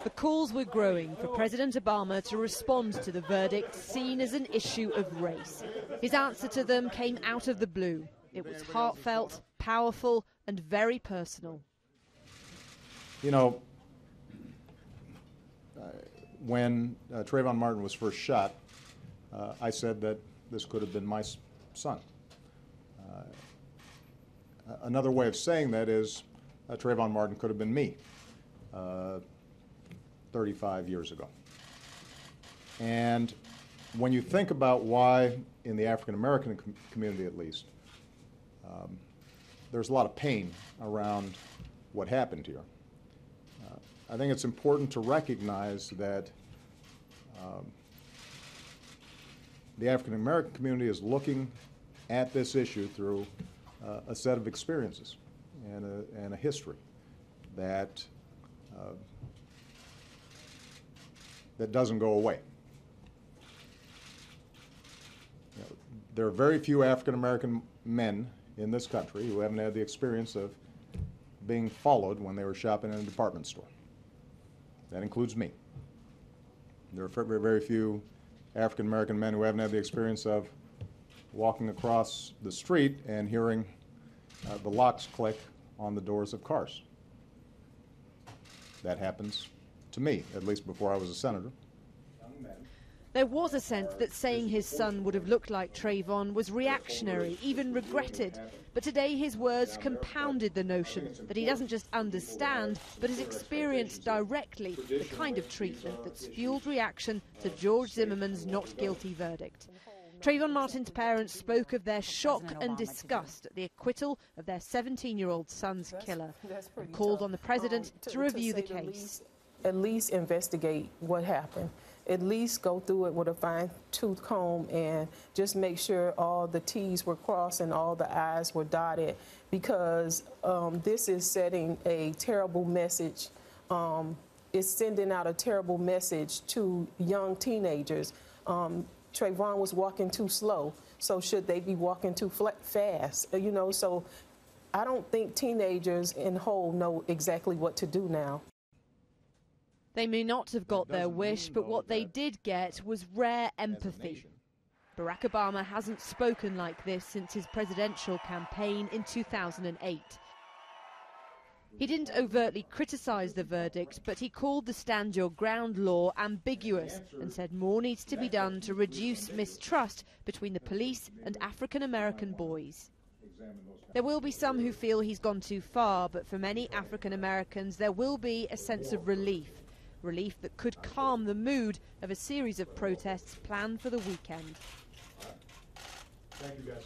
The calls were growing for President Obama to respond to the verdict seen as an issue of race. His answer to them came out of the blue. It was heartfelt, powerful, and very personal. You know, when Trayvon Martin was first shot, I said that this could have been my son. Another way of saying that is Trayvon Martin could have been me 35 years ago. And when you think about why, in the African American community at least, there's a lot of pain around what happened here, I think it's important to recognize that the African American community is looking at this issue through a set of experiences and a history that that doesn't go away. You know, there are very few African American men in this country who haven't had the experience of being followed when they were shopping in a department store. That includes me. There are very few African American men who haven't had the experience of walking across the street and hearing the locks click on the doors of cars. That happens to me, at least before I was a senator. There was a sense that saying his son would have looked like Trayvon was reactionary, even regretted. But today his words compounded the notion that he doesn't just understand, but has experienced directly the kind of treatment that's fueled reaction to George Zimmerman's not guilty verdict. Trayvon Martin's parents spoke of their shock and disgust at the acquittal of their 17-year-old son's killer and called on the president to review the case. At least investigate what happened. At least go through it with a fine-tooth comb and just make sure all the T's were crossed and all the I's were dotted, because this is setting a terrible message. It's sending out a terrible message to young teenagers. Trayvon was walking too slow, so should they be walking too fast? You know, so I don't think teenagers in whole know exactly what to do now. They may not have got their wish, but what they did get was rare empathy. Barack Obama hasn't spoken like this since his presidential campaign in 2008. He didn't overtly criticize the verdict, but he called the Stand Your Ground law ambiguous and said more needs to be done to reduce mistrust between the police and African American boys. There will be some who feel he's gone too far, but for many African Americans there will be a sense of relief that could calm the mood of a series of protests planned for the weekend. Thank you, guys.